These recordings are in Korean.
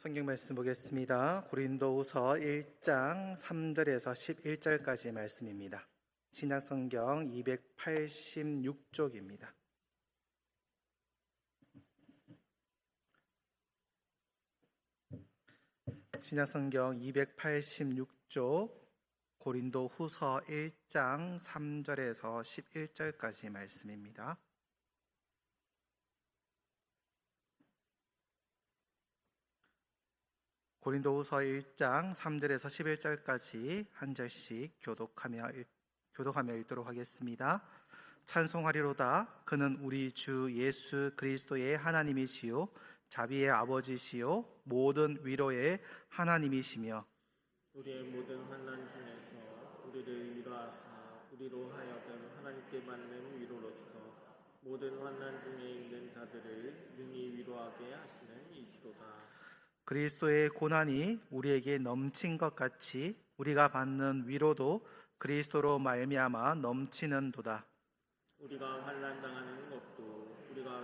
성경 말씀 보겠습니다. 고린도후서 1장 3절에서 11절까지 말씀입니다. 신약성경 286쪽입니다. 신약성경 286쪽 고린도후서 1장 3절에서 11절까지 말씀입니다. 고린도후서 1장 3절에서 11절까지 한 절씩 교독하며 읽도록 하겠습니다. 찬송하리로다. 그는 우리 주 예수 그리스도의 하나님이시요 자비의 아버지시요 모든 위로의 하나님이시며 우리의 모든 환난 중에서 우리를 위로하사 우리로 하여금 하나님께 받는 위로로서 모든 환난 중에 있는 자들을 능히 위로하게 하시는 이시로다. 그리스도의 고난이 우리에게 넘친 것 같이 우리가 받는 위로도 그리스도로 말미암아 넘치는도다. 우리가 환난 당하는 것도 우리가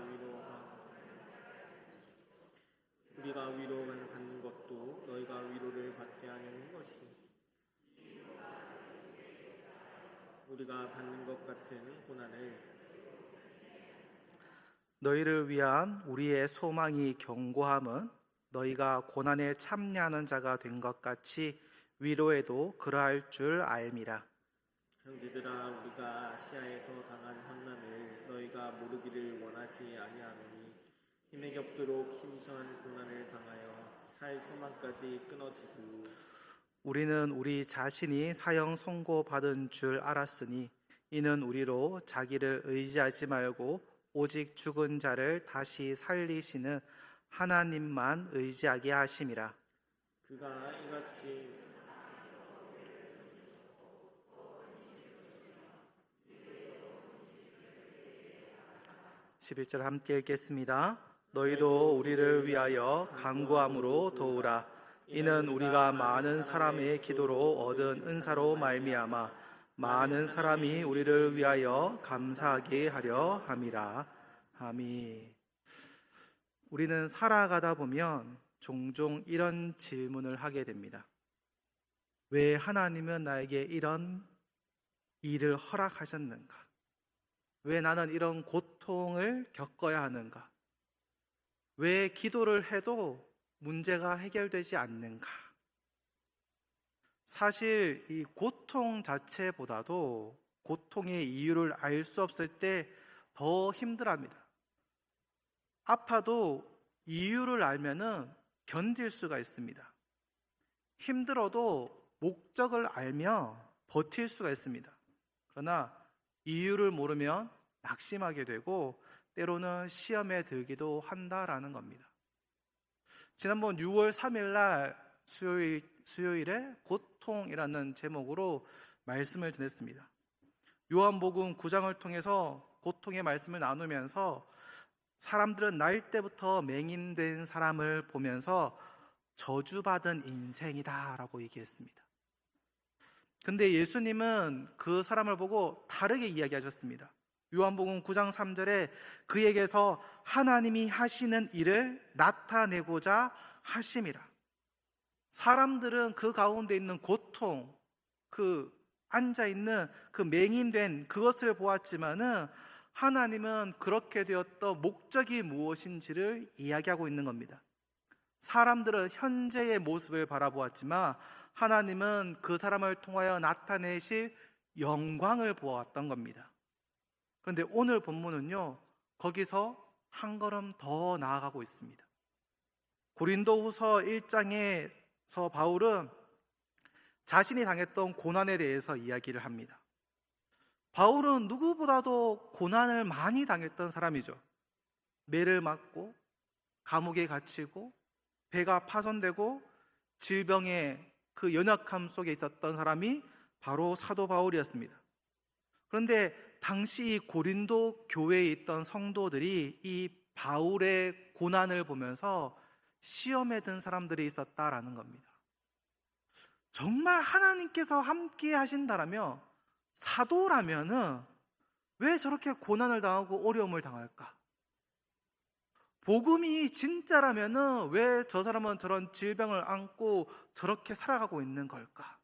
위로를 받는 것도 너희가 위로를 받게 하려는 것이 우리가 받는 것 같은 고난을 너희를 위한 우리의 소망이 견고함은 너희가 고난에 참여하는 자가 된 것 같이 위로에도 그러할 줄 알미라. 형제들아, 우리가 아시아에서 당한 환난을 너희가 모르기를 원하지 아니하노니 힘에 겹도록 심한 고난을 당하여 살 소망까지 끊어지고 우리는 우리 자신이 사형 선고받은 줄 알았으니 이는 우리로 자기를 의지하지 말고 오직 죽은 자를 다시 살리시는 하나님만 의지하게 하심이라. 그가 이같이 11절 함께 읽겠습니다. 너희도 우리를 위하여 간구함으로 도우라. 이는 우리가 많은 사람의 기도로 얻은 은사로 말미암아 많은 사람이 우리를 위하여 감사하게 하려 함이라. 아멘. 우리는 살아가다 보면 종종 이런 질문을 하게 됩니다. 왜 하나님은 나에게 이런 일을 허락하셨는가? 왜 나는 이런 고통을 겪어야 하는가? 왜 기도를 해도 문제가 해결되지 않는가? 사실 이 고통 자체보다도 고통의 이유를 알 수 없을 때 더 힘들어합니다. 아파도 이유를 알면은 견딜 수가 있습니다. 힘들어도 목적을 알면 버틸 수가 있습니다. 그러나 이유를 모르면 낙심하게 되고 때로는 시험에 들기도 한다라는 겁니다. 지난번 6월 3일 날 수요일에 고통이라는 제목으로 말씀을 전했습니다. 요한복음 9장을 통해서 고통의 말씀을 나누면서 사람들은 날 때부터 맹인된 사람을 보면서 저주받은 인생이다라고 얘기했습니다. 근데 예수님은 그 사람을 보고 다르게 이야기하셨습니다. 요한복음 9장 3절에 그에게서 하나님이 하시는 일을 나타내고자 하심이라. 사람들은 그 가운데 있는 고통, 그 앉아있는 그 맹인된 그것을 보았지만은 하나님은 그렇게 되었던 목적이 무엇인지를 이야기하고 있는 겁니다. 사람들은 현재의 모습을 바라보았지만 하나님은 그 사람을 통하여 나타내실 영광을 보았던 겁니다. 그런데 오늘 본문은요, 거기서 한 걸음 더 나아가고 있습니다. 고린도후서 1장에서 바울은 자신이 당했던 고난에 대해서 이야기를 합니다. 바울은 누구보다도 고난을 많이 당했던 사람이죠. 매를 맞고 감옥에 갇히고 배가 파손되고 질병의 그 연약함 속에 있었던 사람이 바로 사도 바울이었습니다. 그런데 당시 고린도 교회에 있던 성도들이 이 바울의 고난을 보면서 시험에 든 사람들이 있었다라는 겁니다. 정말 하나님께서 함께 하신다라면, 사도라면은 왜 저렇게 고난을 당하고 어려움을 당할까? 복음이 진짜라면은 왜 저 사람은 저런 질병을 안고 저렇게 살아가고 있는 걸까?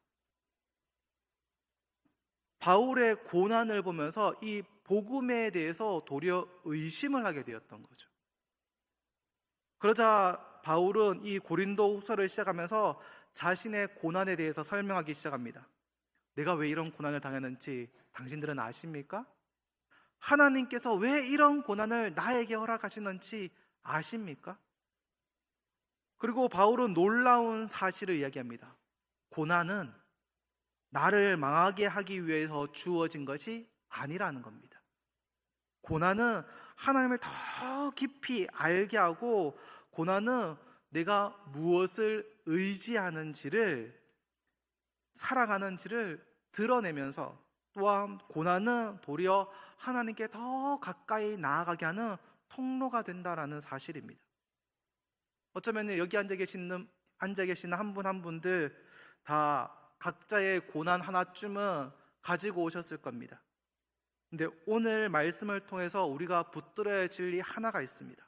바울의 고난을 보면서 이 복음에 대해서 도리어 의심을 하게 되었던 거죠. 그러자 바울은 이 고린도 후서를 시작하면서 자신의 고난에 대해서 설명하기 시작합니다. 내가 왜 이런 고난을 당했는지 당신들은 아십니까? 하나님께서 왜 이런 고난을 나에게 허락하시는지 아십니까? 그리고 바울은 놀라운 사실을 이야기합니다. 고난은 나를 망하게 하기 위해서 주어진 것이 아니라는 겁니다. 고난은 하나님을 더 깊이 알게 하고, 고난은 내가 무엇을 의지하는지를, 살아가는지를 드러내면서, 또한 고난은 도리어 하나님께 더 가까이 나아가게 하는 통로가 된다라는 사실입니다. 어쩌면 여기 앉아 계시는 한 분 한 분들 다 각자의 고난 하나쯤은 가지고 오셨을 겁니다. 근데 오늘 말씀을 통해서 우리가 붙들어야 할 진리 하나가 있습니다.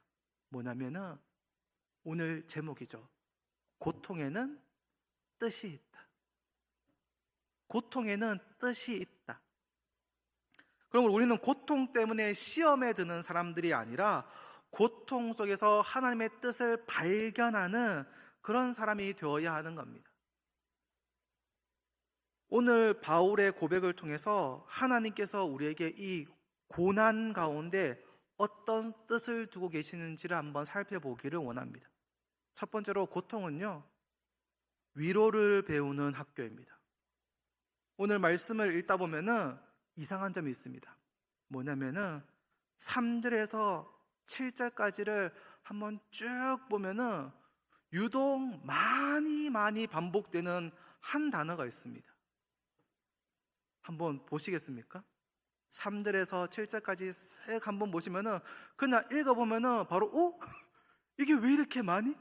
뭐냐면은 오늘 제목이죠. 고통에는 뜻이 있다. 고통에는 뜻이 있다. 그럼 우리는 고통 때문에 시험에 드는 사람들이 아니라 고통 속에서 하나님의 뜻을 발견하는 그런 사람이 되어야 하는 겁니다. 오늘 바울의 고백을 통해서 하나님께서 우리에게 이 고난 가운데 어떤 뜻을 두고 계시는지를 한번 살펴보기를 원합니다. 첫 번째로 고통은요, 위로를 배우는 학교입니다. 오늘 말씀을 읽다 보면은 이상한 점이 있습니다. 뭐냐면은 3절에서 7절까지를 한번 쭉 보면은 유독 많이 반복되는 한 단어가 있습니다. 한번 보시겠습니까? 3절에서 7절까지 쓱 한번 보시면은 그냥 읽어보면은 바로 이게 왜 이렇게 많이?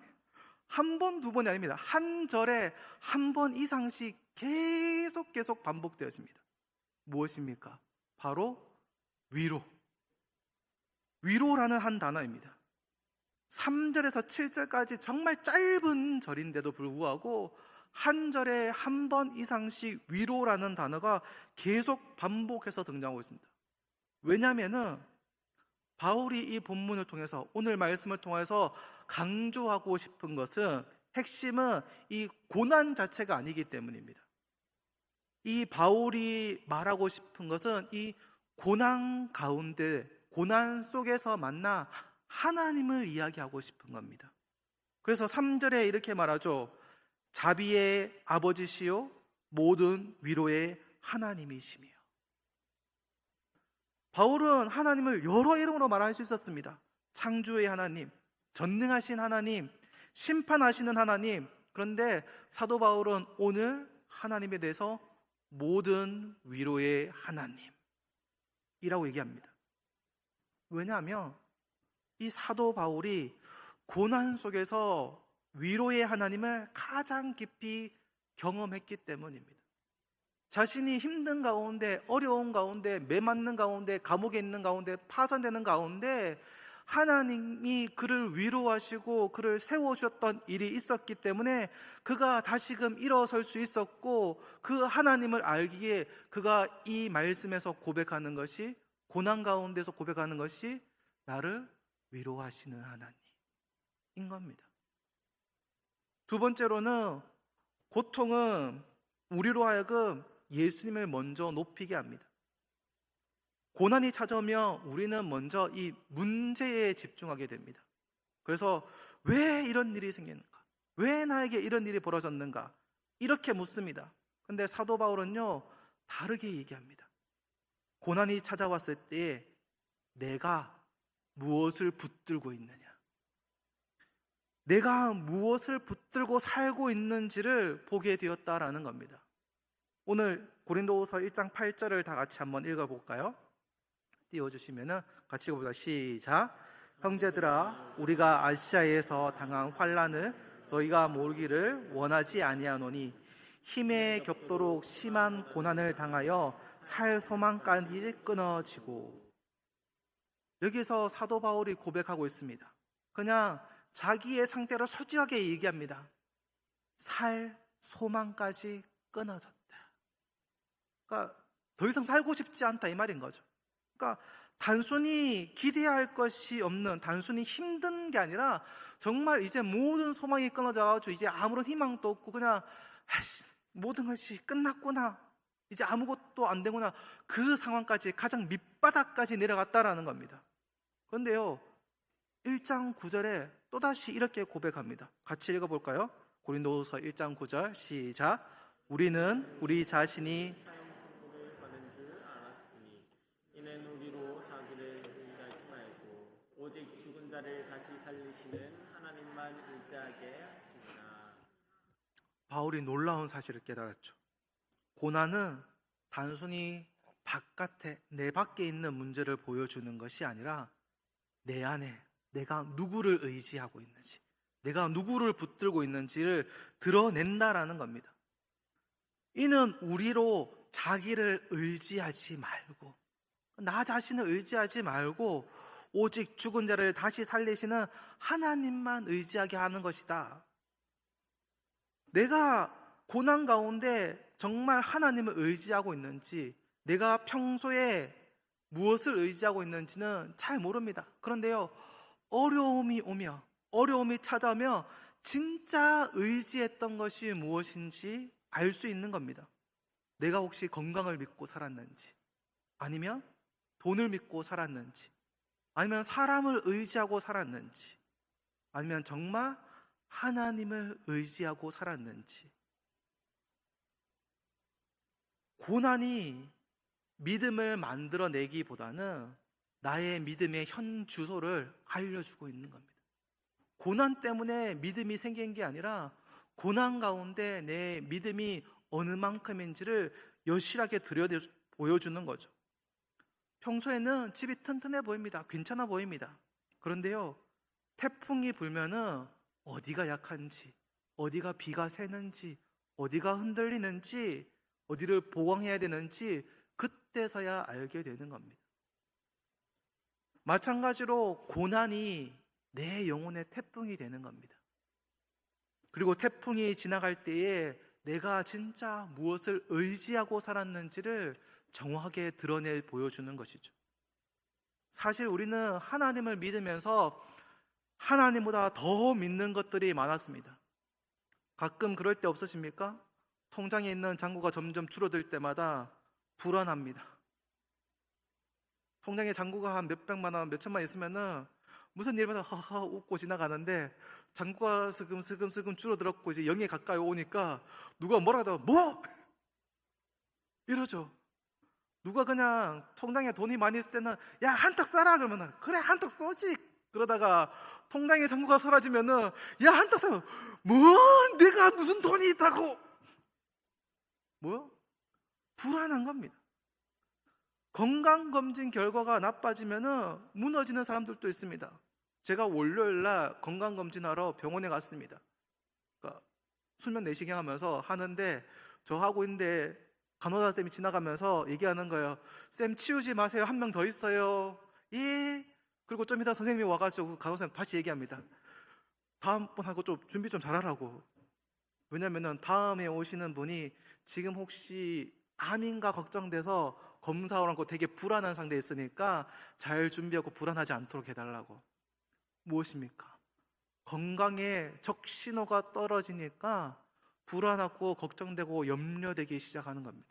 한 번, 두 번이 아닙니다. 한 절에 한 번 이상씩 계속 반복되어집니다. 무엇입니까? 바로 위로. 위로라는 한 단어입니다. 3절에서 7절까지 정말 짧은 절인데도 불구하고 한 절에 한 번 이상씩 위로라는 단어가 계속 반복해서 등장하고 있습니다. 왜냐하면은 바울이 이 본문을 통해서, 오늘 말씀을 통해서 강조하고 싶은 것은, 핵심은 이 고난 자체가 아니기 때문입니다. 이 바울이 말하고 싶은 것은 이 고난 가운데, 고난 속에서 만나 하나님을 이야기하고 싶은 겁니다. 그래서 3절에 이렇게 말하죠. 자비의 아버지시요 모든 위로의 하나님이시며. 바울은 하나님을 여러 이름으로 말할 수 있었습니다. 창조의 하나님, 전능하신 하나님, 심판하시는 하나님. 그런데 사도 바울은 오늘 하나님에 대해서 모든 위로의 하나님이라고 얘기합니다. 왜냐하면 이 사도 바울이 고난 속에서 위로의 하나님을 가장 깊이 경험했기 때문입니다. 자신이 힘든 가운데, 어려운 가운데, 매맞는 가운데, 감옥에 있는 가운데, 파산되는 가운데 하나님이 그를 위로하시고 그를 세워주셨던 일이 있었기 때문에 그가 다시금 일어설 수 있었고, 그 하나님을 알기에 그가 이 말씀에서 고백하는 것이, 고난 가운데서 고백하는 것이 나를 위로하시는 하나님인 겁니다. 두 번째로는 고통은 우리로 하여금 예수님을 먼저 높이게 합니다. 고난이 찾아오면 우리는 먼저 이 문제에 집중하게 됩니다. 그래서 왜 이런 일이 생기는가? 왜 나에게 이런 일이 벌어졌는가? 이렇게 묻습니다. 그런데 사도 바울은요, 다르게 얘기합니다. 고난이 찾아왔을 때 내가 무엇을 붙들고 있느냐, 내가 무엇을 붙들고 살고 있는지를 보게 되었다라는 겁니다. 오늘 고린도후서 1장 8절을 다 같이 한번 읽어볼까요? 띄워주시면 같이 읽어보자. 시작. 형제들아, 우리가 아시아에서 당한 환난을 너희가 모르기를 원하지 아니하노니 힘에 겹도록 심한 고난을 당하여 살 소망까지 끊어지고. 여기서 사도 바울이 고백하고 있습니다. 그냥 자기의 상태를 솔직하게 얘기합니다. 살 소망까지 끊어졌다. 그러니까 더 이상 살고 싶지 않다 이 말인 거죠. 그러니까 단순히 기대할 것이 없는, 단순히 힘든 게 아니라 정말 이제 모든 소망이 끊어져가지고 이제 아무런 희망도 없고 그냥 모든 것이 끝났구나, 이제 아무것도 안 되구나, 그 상황까지, 가장 밑바닥까지 내려갔다라는 겁니다. 그런데요, 1장 9절에 또다시 이렇게 고백합니다. 같이 읽어볼까요? 고린도후서 1장 9절 시작. 우리는 우리 자신이 사형선고를 받은 줄 알았으니 이는 우리로 자기를 의지하지 말고 오직 죽은 자를 다시 살리시는 하나님만 의지하게 하시니라. 바울이 놀라운 사실을 깨달았죠. 고난은 단순히 바깥에, 내 밖에 있는 문제를 보여주는 것이 아니라 내 안에 내가 누구를 의지하고 있는지, 내가 누구를 붙들고 있는지를 드러낸다라는 겁니다. 이는 우리로 자기를 의지하지 말고, 나 자신을 의지하지 말고 오직 죽은 자를 다시 살리시는 하나님만 의지하게 하는 것이다. 내가 고난 가운데 정말 하나님을 의지하고 있는지, 내가 평소에 무엇을 의지하고 있는지는 잘 모릅니다. 그런데요, 어려움이 오며 어려움이 찾아오며 진짜 의지했던 것이 무엇인지 알 수 있는 겁니다. 내가 혹시 건강을 믿고 살았는지, 아니면 돈을 믿고 살았는지, 아니면 사람을 의지하고 살았는지, 아니면 정말 하나님을 의지하고 살았는지. 고난이 믿음을 만들어내기보다는 나의 믿음의 현 주소를 알려주고 있는 겁니다. 고난 때문에 믿음이 생긴 게 아니라 고난 가운데 내 믿음이 어느 만큼인지를 여실하게 보여주는 거죠. 평소에는 집이 튼튼해 보입니다. 괜찮아 보입니다. 그런데요, 태풍이 불면은 어디가 약한지, 어디가 비가 새는지, 어디가 흔들리는지, 어디를 보강해야 되는지 그때서야 알게 되는 겁니다. 마찬가지로 고난이 내 영혼의 태풍이 되는 겁니다. 그리고 태풍이 지나갈 때에 내가 진짜 무엇을 의지하고 살았는지를 정확하게 드러내 보여주는 것이죠. 사실 우리는 하나님을 믿으면서 하나님보다 더 믿는 것들이 많았습니다. 가끔 그럴 때 없으십니까? 통장에 있는 잔고가 점점 줄어들 때마다 불안합니다. 통장에 잔고가 한 몇백만 원, 몇천만 있으면은 무슨 일마다 하하 웃고 지나가는데, 잔고가 슬금슬금 줄어들었고 이제 0에 가까이 오니까 누가 뭐라도 뭐? 이러죠. 누가 그냥 통장에 돈이 많이 있을 때는 야 한턱 쏴라 그러면 그래 한턱 쏘지. 그러다가 통장에 잔고가 사라지면은 야 한턱 쏴. 뭐? 내가 무슨 돈이 있다고? 뭐요? 불안한 겁니다. 건강검진 결과가 나빠지면은 무너지는 사람들도 있습니다. 제가 월요일날 건강검진하러 병원에 갔습니다. 그러니까 수면 내시경 하면서 하는데, 저 하고 있는데 간호사 쌤이 지나가면서 얘기하는 거예요. 쌤 치우지 마세요. 한 명 더 있어요. 예. 그리고 좀 이따 선생님이 와가지고 간호사 쌤 다시 얘기합니다. 다음번 하고 좀 준비 좀 잘하라고. 왜냐면은 다음에 오시는 분이 지금 혹시 암인가 걱정돼서 검사하러 고 되게 불안한 상태에 있으니까 잘 준비하고 불안하지 않도록 해달라고. 무엇입니까? 건강에 적신호가 떨어지니까 불안하고 걱정되고 염려되기 시작하는 겁니다.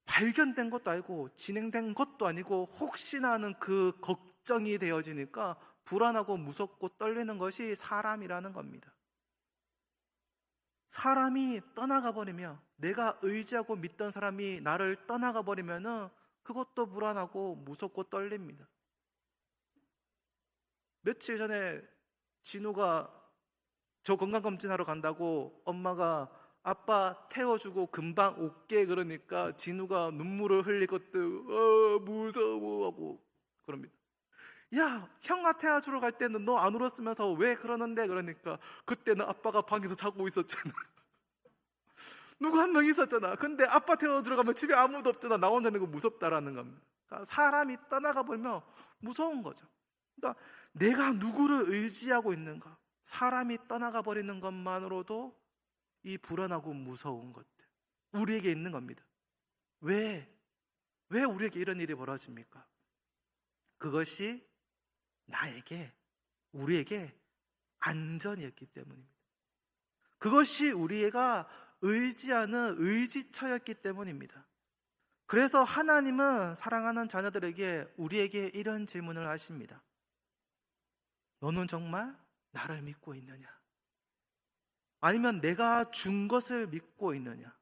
발견된 것도 아니고 진행된 것도 아니고 혹시나 하는 그 걱정이 되어지니까 불안하고 무섭고 떨리는 것이 사람이라는 겁니다. 사람이 떠나가 버리며, 내가 의지하고 믿던 사람이 나를 떠나가 버리면은 그것도 불안하고 무섭고 떨립니다. 며칠 전에 진우가 저 건강검진하러 간다고 엄마가 아빠 태워주고 금방 올게 그러니까 진우가 눈물을 흘리것들 무서워 하고 그럽니다. 야, 형아 태워주러 갈 때는 너 안 울었으면서 왜 그러는데? 그러니까 그때는 아빠가 방에서 자고 있었잖아. 누구 한 명 있었잖아. 근데 아빠 태워주러 가면 집에 아무도 없잖아. 나 혼자 있는 거 무섭다라는 겁니다. 그러니까 사람이 떠나가 버리면 무서운 거죠. 그러니까 내가 누구를 의지하고 있는가? 사람이 떠나가 버리는 것만으로도 이 불안하고 무서운 것들 우리에게 있는 겁니다. 왜 우리에게 이런 일이 벌어집니까? 그것이 우리에게 안전이었기 때문입니다. 그것이 우리가 의지하는 의지처였기 때문입니다. 그래서 하나님은 사랑하는 자녀들에게 우리에게 이런 질문을 하십니다. 너는 정말 나를 믿고 있느냐? 아니면 내가 준 것을 믿고 있느냐?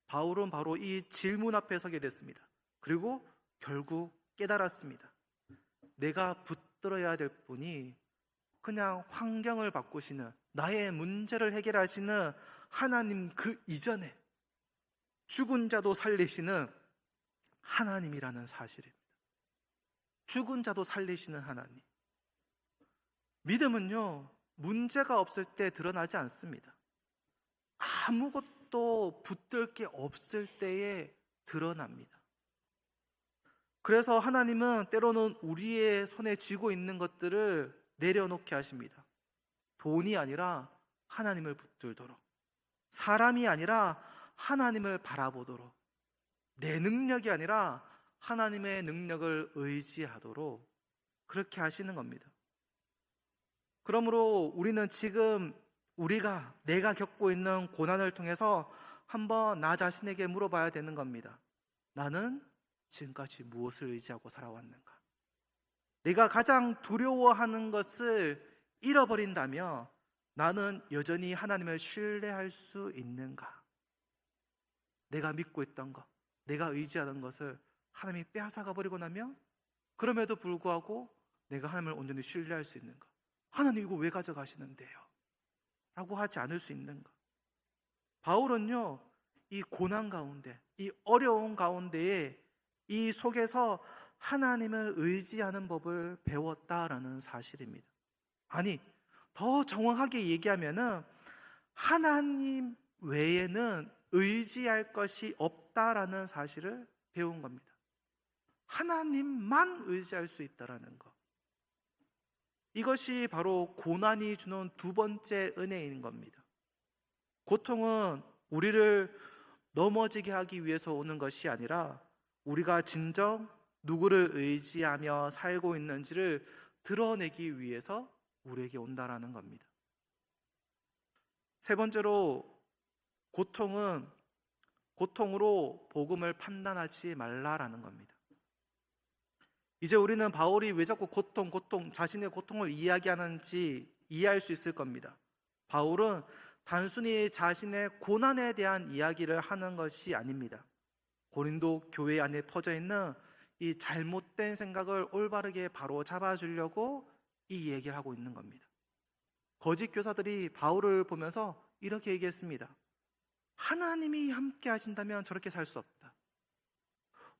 바울은 바로 이 질문 앞에 서게 됐습니다. 그리고 결국 깨달았습니다. 내가 붙들어야 될 분이 그냥 환경을 바꾸시는, 나의 문제를 해결하시는 하나님 그 이전에 죽은 자도 살리시는 하나님이라는 사실입니다. 죽은 자도 살리시는 하나님. 믿음은요, 문제가 없을 때 드러나지 않습니다. 아무것도 붙들 게 없을 때에 드러납니다. 그래서 하나님은 때로는 우리의 손에 쥐고 있는 것들을 내려놓게 하십니다. 돈이 아니라 하나님을 붙들도록, 사람이 아니라 하나님을 바라보도록, 내 능력이 아니라 하나님의 능력을 의지하도록 그렇게 하시는 겁니다. 그러므로 우리는 지금 내가 겪고 있는 고난을 통해서 한번 나 자신에게 물어봐야 되는 겁니다. 나는 지금까지 무엇을 의지하고 살아왔는가? 내가 가장 두려워하는 것을 잃어버린다면 나는 여전히 하나님을 신뢰할 수 있는가? 내가 믿고 있던 것, 내가 의지하던 것을 하나님이 빼앗아가 버리고 나면 그럼에도 불구하고 내가 하나님을 온전히 신뢰할 수 있는가? 하나님 이거 왜 가져가시는데요? 라고 하지 않을 수 있는가? 바울은요, 이 고난 가운데, 이 어려운 가운데에 이 속에서 하나님을 의지하는 법을 배웠다라는 사실입니다. 아니, 더 정확하게 얘기하면은 하나님 외에는 의지할 것이 없다라는 사실을 배운 겁니다. 하나님만 의지할 수 있다라는 것. 이것이 바로 고난이 주는 두 번째 은혜인 겁니다. 고통은 우리를 넘어지게 하기 위해서 오는 것이 아니라 우리가 진정 누구를 의지하며 살고 있는지를 드러내기 위해서 우리에게 온다라는 겁니다. 세 번째로, 고통으로 복음을 판단하지 말라라는 겁니다. 이제 우리는 바울이 왜 자꾸 자신의 고통을 이야기하는지 이해할 수 있을 겁니다. 바울은 단순히 자신의 고난에 대한 이야기를 하는 것이 아닙니다. 고린도 교회 안에 퍼져 있는 이 잘못된 생각을 올바르게 바로 잡아주려고 이 얘기를 하고 있는 겁니다. 거짓 교사들이 바울을 보면서 이렇게 얘기했습니다. 하나님이 함께 하신다면 저렇게 살 수 없다.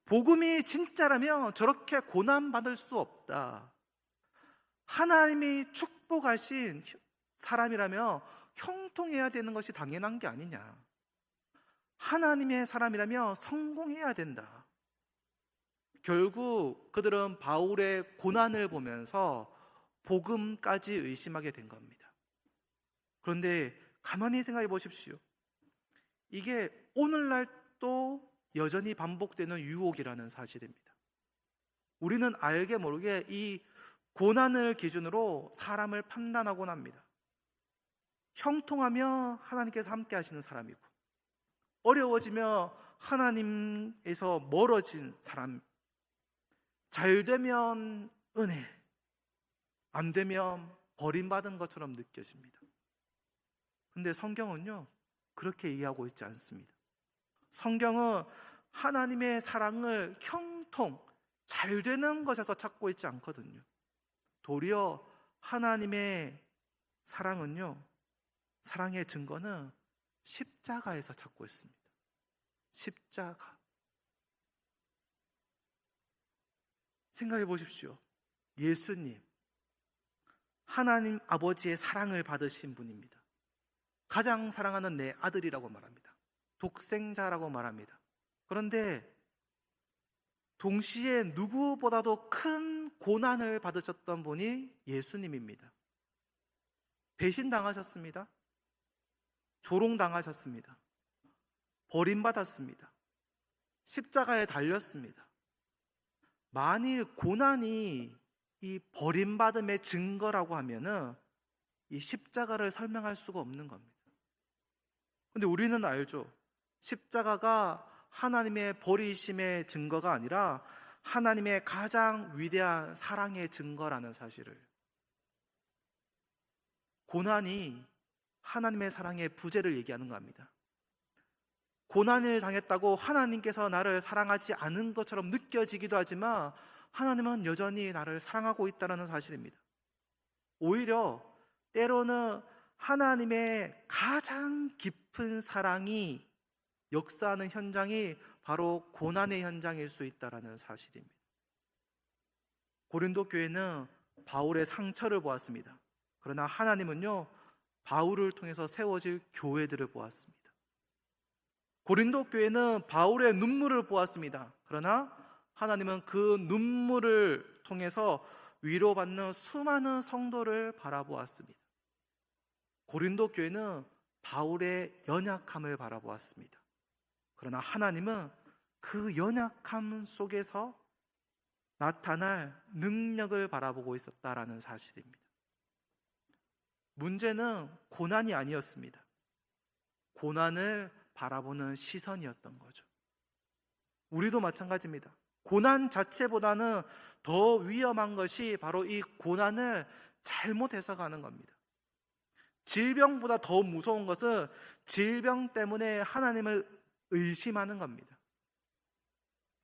복음이 진짜라면 저렇게 고난받을 수 없다. 하나님이 축복하신 사람이라면 형통해야 되는 것이 당연한 게 아니냐. 하나님의 사람이라면 성공해야 된다. 결국 그들은 바울의 고난을 보면서 복음까지 의심하게 된 겁니다. 그런데 가만히 생각해 보십시오. 이게 오늘날 또 여전히 반복되는 유혹이라는 사실입니다. 우리는 알게 모르게 이 고난을 기준으로 사람을 판단하곤 합니다. 형통하며 하나님께서 함께 하시는 사람이고, 어려워지며 하나님에서 멀어진 사람, 잘 되면 은혜, 안 되면 버림받은 것처럼 느껴집니다. 근데 성경은요, 그렇게 이해하고 있지 않습니다. 성경은 하나님의 사랑을 형통, 잘 되는 것에서 찾고 있지 않거든요. 도리어 하나님의 사랑은요, 사랑의 증거는 십자가에서 찾고 있습니다. 십자가. 생각해 보십시오. 예수님, 하나님 아버지의 사랑을 받으신 분입니다. 가장 사랑하는 내 아들이라고 말합니다. 독생자라고 말합니다. 그런데 동시에 누구보다도 큰 고난을 받으셨던 분이 예수님입니다. 배신당하셨습니다. 조롱당하셨습니다. 버림받았습니다. 십자가에 달렸습니다. 만일 고난이 이 버림받음의 증거라고 하면은 이 십자가를 설명할 수가 없는 겁니다. 근데 우리는 알죠. 십자가가 하나님의 버리심의 증거가 아니라 하나님의 가장 위대한 사랑의 증거라는 사실을. 고난이 하나님의 사랑의 부재를 얘기하는 겁니다. 고난을 당했다고 하나님께서 나를 사랑하지 않은 것처럼 느껴지기도 하지만 하나님은 여전히 나를 사랑하고 있다는 사실입니다. 오히려 때로는 하나님의 가장 깊은 사랑이 역사하는 현장이 바로 고난의 현장일 수 있다는 사실입니다. 고린도 교회는 바울의 상처를 보았습니다. 그러나 하나님은요, 바울을 통해서 세워질 교회들을 보았습니다. 고린도 교회는 바울의 눈물을 보았습니다. 그러나 하나님은 그 눈물을 통해서 위로받는 수많은 성도를 바라보았습니다. 고린도 교회는 바울의 연약함을 바라보았습니다. 그러나 하나님은 그 연약함 속에서 나타날 능력을 바라보고 있었다라는 사실입니다. 문제는 고난이 아니었습니다. 고난을 바라보는 시선이었던 거죠. 우리도 마찬가지입니다. 고난 자체보다는 더 위험한 것이 바로 이 고난을 잘못 해석하는 겁니다. 질병보다 더 무서운 것은 질병 때문에 하나님을 의심하는 겁니다.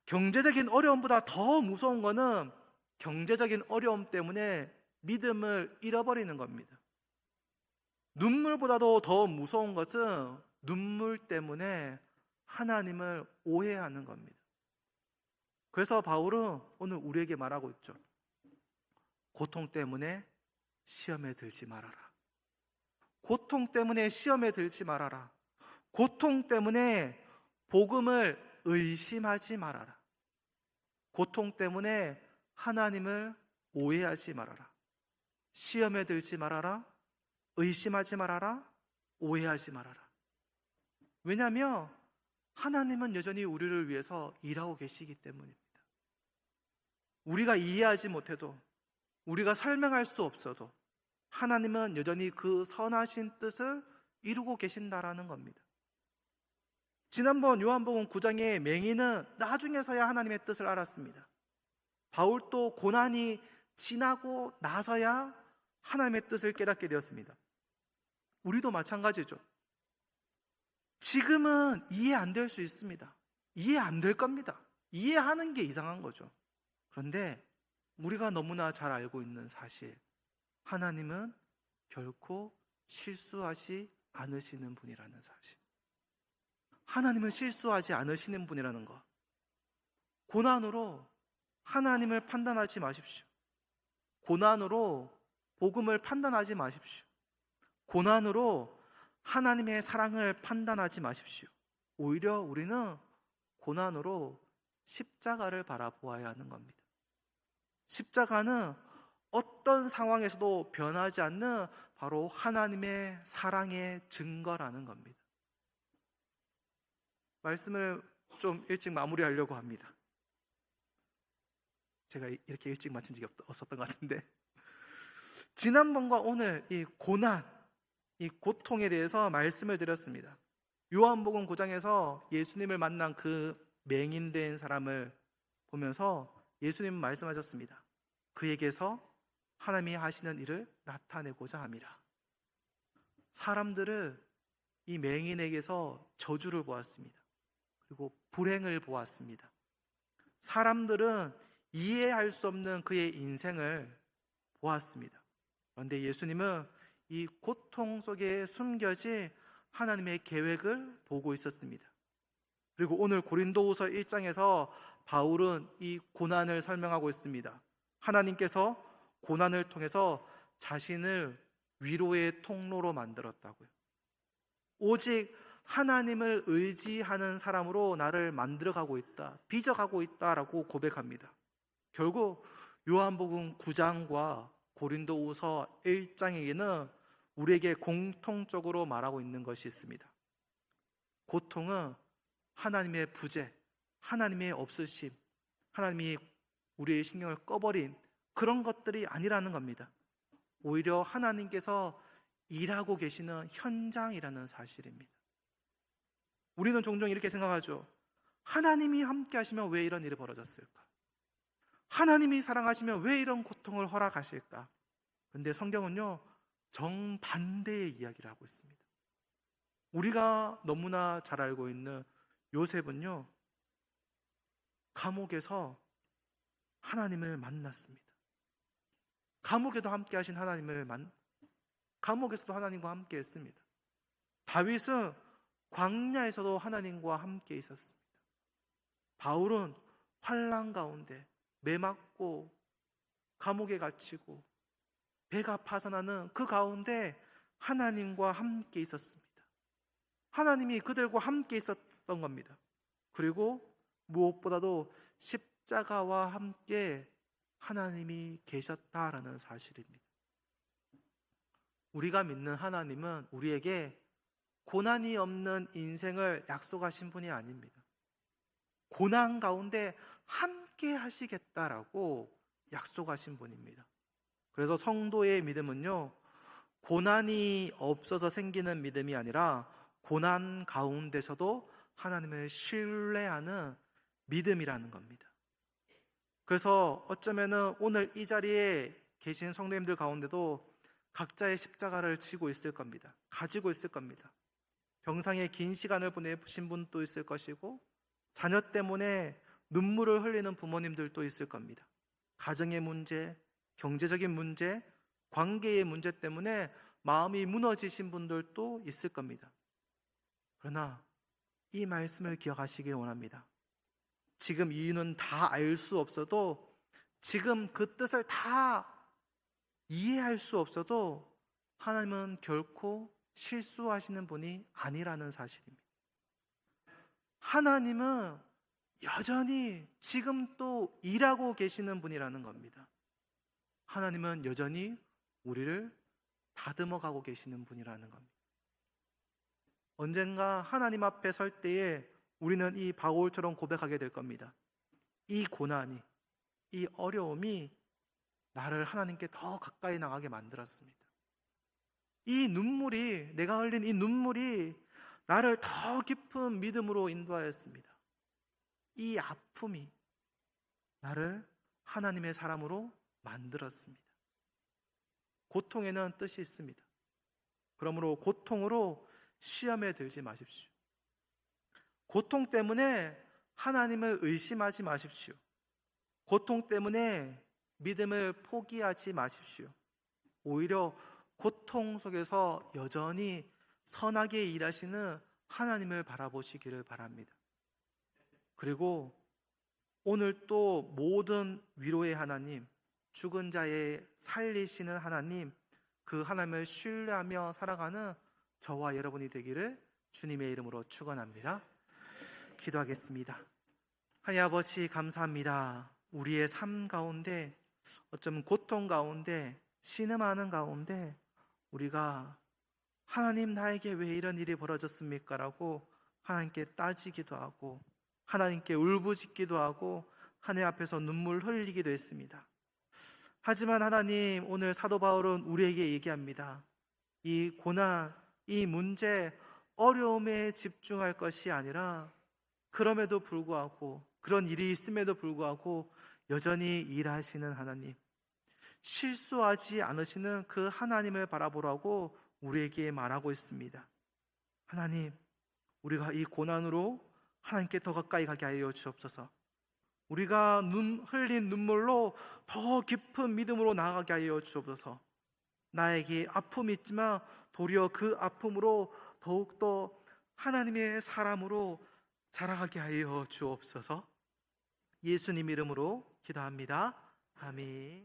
경제적인 어려움보다 더 무서운 것은 경제적인 어려움 때문에 믿음을 잃어버리는 겁니다. 눈물보다도 더 무서운 것은 눈물 때문에 하나님을 오해하는 겁니다. 그래서 바울은 오늘 우리에게 말하고 있죠. 고통 때문에 시험에 들지 말아라. 고통 때문에 시험에 들지 말아라. 고통 때문에 복음을 의심하지 말아라. 고통 때문에 하나님을 오해하지 말아라. 시험에 들지 말아라. 의심하지 말아라. 오해하지 말아라. 왜냐하면 하나님은 여전히 우리를 위해서 일하고 계시기 때문입니다. 우리가 이해하지 못해도, 우리가 설명할 수 없어도 하나님은 여전히 그 선하신 뜻을 이루고 계신다라는 겁니다. 지난번 요한복음 9장의 맹인은 나중에서야 하나님의 뜻을 알았습니다. 바울도 고난이 지나고 나서야 하나님의 뜻을 깨닫게 되었습니다. 우리도 마찬가지죠. 지금은 이해 안 될 수 있습니다. 이해 안 될 겁니다. 이해하는 게 이상한 거죠. 그런데 우리가 너무나 잘 알고 있는 사실, 하나님은 결코 실수하지 않으시는 분이라는 사실. 하나님은 실수하지 않으시는 분이라는 것. 고난으로 하나님을 판단하지 마십시오. 고난으로 복음을 판단하지 마십시오. 고난으로 하나님의 사랑을 판단하지 마십시오. 오히려 우리는 고난으로 십자가를 바라보아야 하는 겁니다. 십자가는 어떤 상황에서도 변하지 않는 바로 하나님의 사랑의 증거라는 겁니다. 말씀을 좀 일찍 마무리하려고 합니다. 제가 이렇게 일찍 마친 적이 없었던 것 같은데, 지난번과 오늘 이 고난, 이 고통에 대해서 말씀을 드렸습니다. 요한복음 9장에서 예수님을 만난 그 맹인된 사람을 보면서 예수님은 말씀하셨습니다. 그에게서 하나님이 하시는 일을 나타내고자 함이라. 사람들은 이 맹인에게서 저주를 보았습니다. 그리고 불행을 보았습니다. 사람들은 이해할 수 없는 그의 인생을 보았습니다. 그런데 예수님은 이 고통 속에 숨겨진 하나님의 계획을 보고 있었습니다. 그리고 오늘 고린도후서 1장에서 바울은 이 고난을 설명하고 있습니다. 하나님께서 고난을 통해서 자신을 위로의 통로로 만들었다고요. 오직 하나님을 의지하는 사람으로 나를 만들어가고 있다, 빚어가고 있다라고 고백합니다. 결국 요한복음 9장과 고린도후서 1장에게는 우리에게 공통적으로 말하고 있는 것이 있습니다. 고통은 하나님의 부재, 하나님의 없으심, 하나님이 우리의 신경을 꺼버린 그런 것들이 아니라는 겁니다. 오히려 하나님께서 일하고 계시는 현장이라는 사실입니다. 우리는 종종 이렇게 생각하죠. 하나님이 함께 하시면 왜 이런 일이 벌어졌을까? 하나님이 사랑하시면 왜 이런 고통을 허락하실까? 그런데 성경은요, 정반대의 이야기를 하고 있습니다. 우리가 너무나 잘 알고 있는 요셉은요, 감옥에서 하나님을 만났습니다. 감옥에도 함께 하신 감옥에서도 하나님과 함께 했습니다. 다윗은 광야에서도 하나님과 함께 있었습니다. 바울은 환난 가운데 매 맞고 감옥에 갇히고 배가 파산하는 그 가운데 하나님과 함께 있었습니다. 하나님이 그들과 함께 있었던 겁니다. 그리고 무엇보다도 십자가와 함께 하나님이 계셨다라는 사실입니다. 우리가 믿는 하나님은 우리에게 고난이 없는 인생을 약속하신 분이 아닙니다. 고난 가운데 함께 하시겠다라고 약속하신 분입니다. 그래서 성도의 믿음은요, 고난이 없어서 생기는 믿음이 아니라 고난 가운데서도 하나님을 신뢰하는 믿음이라는 겁니다. 그래서 어쩌면은 오늘 이 자리에 계신 성도님들 가운데도 각자의 십자가를 지고 있을 겁니다. 가지고 있을 겁니다. 병상에 긴 시간을 보내신 분도 있을 것이고, 자녀 때문에 눈물을 흘리는 부모님들도 있을 겁니다. 가정의 문제, 경제적인 문제, 관계의 문제 때문에 마음이 무너지신 분들도 있을 겁니다. 그러나 이 말씀을 기억하시길 원합니다. 지금 이유는 다 알 수 없어도, 지금 그 뜻을 다 이해할 수 없어도 하나님은 결코 실수하시는 분이 아니라는 사실입니다. 하나님은 여전히 지금 또 일하고 계시는 분이라는 겁니다. 하나님은 여전히 우리를 다듬어 가고 계시는 분이라는 겁니다. 언젠가 하나님 앞에 설 때에 우리는 이 바울처럼 고백하게 될 겁니다. 이 고난이, 이 어려움이 나를 하나님께 더 가까이 나가게 만들었습니다. 이 눈물이, 내가 흘린 이 눈물이 나를 더 깊은 믿음으로 인도하였습니다. 이 아픔이 나를 하나님의 사람으로 만들었습니다. 고통에는 뜻이 있습니다. 그러므로 고통으로 시험에 들지 마십시오. 고통 때문에 하나님을 의심하지 마십시오. 고통 때문에 믿음을 포기하지 마십시오. 오히려 고통 속에서 여전히 선하게 일하시는 하나님을 바라보시기를 바랍니다. 그리고 오늘 또 모든 위로의 하나님, 죽은 자의 살리시는 하나님, 그 하나님을 신뢰하며 살아가는 저와 여러분이 되기를 주님의 이름으로 축원합니다. 기도하겠습니다. 하나님 아버지, 감사합니다. 우리의 삶 가운데, 어쩌면 고통 가운데, 신음하는 가운데 우리가 하나님, 나에게 왜 이런 일이 벌어졌습니까? 라고 하나님께 따지기도 하고, 하나님께 울부짖기도 하고, 하나님 앞에서 눈물 흘리기도 했습니다. 하지만 하나님, 오늘 사도 바울은 우리에게 얘기합니다. 이 고난, 이 문제, 어려움에 집중할 것이 아니라, 그럼에도 불구하고, 그런 일이 있음에도 불구하고 여전히 일하시는 하나님, 실수하지 않으시는 그 하나님을 바라보라고 우리에게 말하고 있습니다. 하나님, 우리가 이 고난으로 하나님께 더 가까이 가게 하여 주옵소서. 우리가 흘린 눈물로 더 깊은 믿음으로 나아가게 하여 주옵소서. 나에게 아픔이 있지만 도리어 그 아픔으로 더욱더 하나님의 사람으로 자라가게 하여 주옵소서. 예수님 이름으로 기도합니다. 아멘.